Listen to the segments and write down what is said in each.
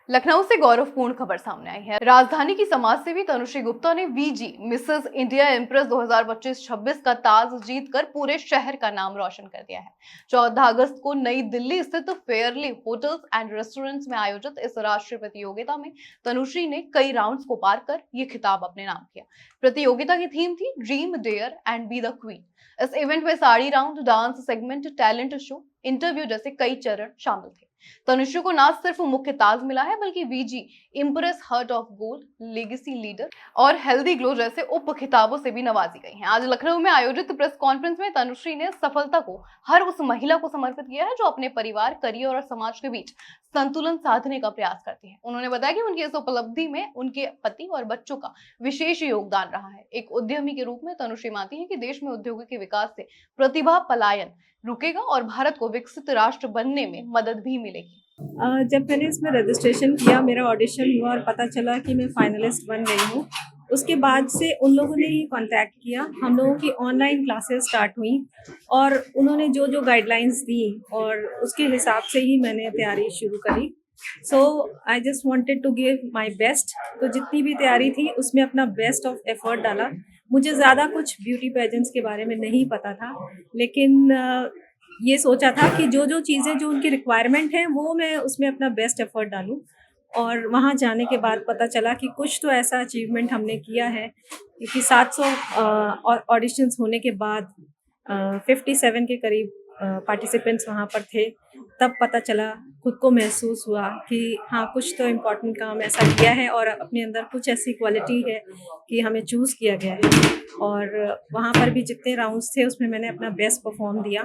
लखनऊ से गौरवपूर्ण खबर सामने आई है। राजधानी की समाज सेवी तनुश्री गुप्ता ने वीजी मिसेस इंडिया एम्प्रेस 2025-26 का ताज जीतकर पूरे शहर का नाम रोशन कर दिया है। 14 अगस्त को नई दिल्ली स्थित फेयरली होटल्स एंड रेस्टोरेंट्स में आयोजित इस राष्ट्रीय प्रतियोगिता में तनुश्री ने कई राउंड्स को पार कर ये खिताब अपने नाम किया। प्रतियोगिता की थीम थी dream dare and be the queen. इस इवेंट में sari round, dance segment, talent show, interview जैसे कई चरण शामिल थे। तनुश्री को न सिर्फ मुख्य ताज मिला है बल्कि VG impress heart of gold, legacy leader और हेल्दी ग्लो जैसे उप खिताबों से भी नवाजी गई हैं। आज लखनऊ में आयोजित प्रेस कॉन्फ्रेंस में तनुश्री ने सफलता को हर उस महिला को समर्पित किया है जो अपने परिवार, करियर और समाज के बीच संतुलन साधने का प्रयास करती है। उन्होंने बताया कि उनकी इस उपलब्धि में उनके पति और बच्चों का विशेष योगदान रहा है। एक उद्यमी के रूप में तनुश्री मानती है कि देश में उद्योगों के विकास से प्रतिभा पलायन रुकेगा और भारत को विकसित राष्ट्र बनने में मदद भी मिलेगी। जब मैंने इसमें रजिस्ट्रेशन किया, मेरा ऑडिशन हुआ और पता चला कि मैं फाइनलिस्ट बन गई हूँ, उसके बाद से उन लोगों ने ही कांटेक्ट किया। हम लोगों की ऑनलाइन क्लासेस स्टार्ट हुई और उन्होंने जो जो गाइडलाइंस दी और उसके हिसाब से ही मैंने तैयारी शुरू करी। So I just wanted to give my best. तो जितनी भी तैयारी थी उसमें अपना बेस्ट ऑफ एफर्ट डाला। मुझे ज़्यादा कुछ ब्यूटी पेजेंट्स के बारे में नहीं पता था, लेकिन ये सोचा था कि जो जो चीज़ें जो उनकी रिक्वायरमेंट है वो मैं उसमें अपना बेस्ट एफर्ट डालूं। और वहाँ जाने के बाद पता चला कि कुछ तो ऐसा अचीवमेंट हमने किया है कि 700 ऑडिशंस होने के बाद 57 के करीब पार्टिसिपेंट्स वहाँ पर थे। तब पता चला, खुद को महसूस हुआ कि हाँ, कुछ तो इम्पोर्टेंट काम ऐसा किया है और अपने अंदर कुछ ऐसी क्वालिटी है कि हमें चूज़ किया गया है। और वहाँ पर भी जितने राउंड्स थे उसमें मैंने अपना बेस्ट परफॉर्म दिया।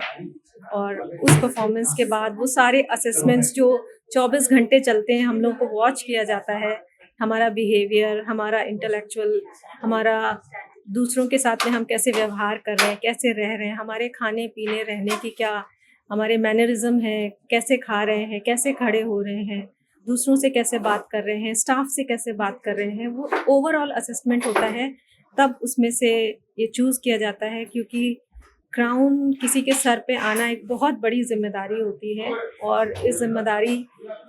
और उस परफॉर्मेंस के बाद वो सारे असेसमेंट्स जो 24 घंटे चलते हैं, हम लोग को वॉच किया जाता है। हमारा बिहेवियर, हमारा इंटेलेक्चुअल, हमारा दूसरों के साथ में हम कैसे व्यवहार कर रहे हैं, कैसे रह रहे हैं, हमारे खाने पीने रहने की क्या हमारे मैनरिज्म है, कैसे खा रहे हैं, कैसे खड़े हो रहे हैं, दूसरों से कैसे बात कर रहे हैं, स्टाफ से कैसे बात कर रहे हैं, वो ओवरऑल असेसमेंट होता है। तब उसमें से ये चूज़ किया जाता है, क्योंकि क्राउन किसी के सर पे आना एक बहुत बड़ी जिम्मेदारी होती है और इस जिम्मेदारी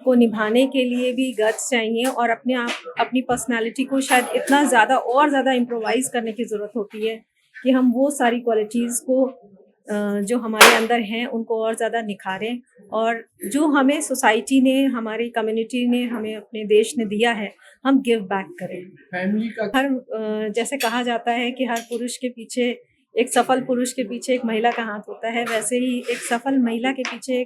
को निभाने के लिए भी गट्स चाहिए और अपने आप अपनी पर्सनालिटी को शायद इतना ज़्यादा और ज़्यादा इम्प्रोवाइज़ करने की ज़रूरत होती है कि हम वो सारी क्वालिटीज़ को जो हमारे अंदर हैं उनको और ज़्यादा निखारें। और जो हमें सोसाइटी ने, हमारी कम्युनिटी ने, हमें अपने देश ने दिया है, हम गिव बैक करें। फैमिली का जैसे कहा जाता है कि हर पुरुष के पीछे, एक सफल पुरुष के पीछे एक महिला का हाथ होता है, वैसे ही एक सफल महिला के पीछे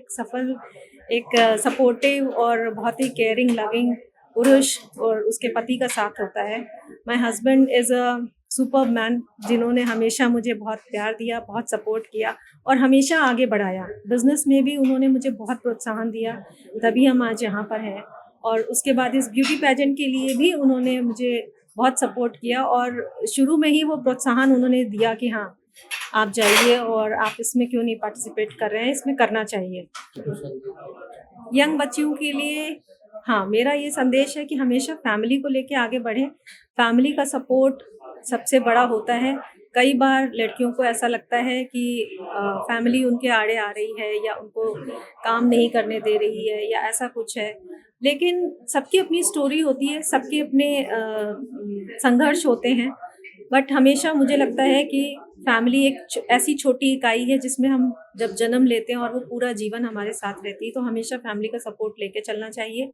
एक सपोर्टिव और बहुत ही केयरिंग, लविंग पुरुष और उसके पति का साथ होता है। My husband is a superb man, जिन्होंने हमेशा मुझे बहुत प्यार दिया, बहुत सपोर्ट किया और हमेशा आगे बढ़ाया। बिजनेस में भी उन्होंने मुझे बहुत प्रोत्साहन दिया, तभी हम आज यहाँ पर हैं। और उसके बाद इस ब्यूटी पेजेंट के लिए भी उन्होंने मुझे बहुत सपोर्ट किया और शुरू में ही वो प्रोत्साहन उन्होंने दिया कि हाँ, आप जाइए और आप इसमें क्यों नहीं पार्टिसिपेट कर रहे हैं, इसमें करना चाहिए। यंग बच्चियों के लिए हाँ, मेरा ये संदेश है कि हमेशा फैमिली को लेके आगे बढ़ें। फैमिली का सपोर्ट सबसे बड़ा होता है। कई बार लड़कियों को ऐसा लगता है कि फैमिली उनके आड़े आ रही है या उनको काम नहीं करने दे रही है या ऐसा कुछ है। लेकिन सबकी अपनी स्टोरी होती है, सबके अपने संघर्ष होते हैं। बट हमेशा मुझे लगता है कि फैमिली एक ऐसी छोटी इकाई है जिसमें हम जब जन्म लेते हैं और वो पूरा जीवन हमारे साथ रहती है, तो हमेशा फैमिली का सपोर्ट लेके चलना चाहिए।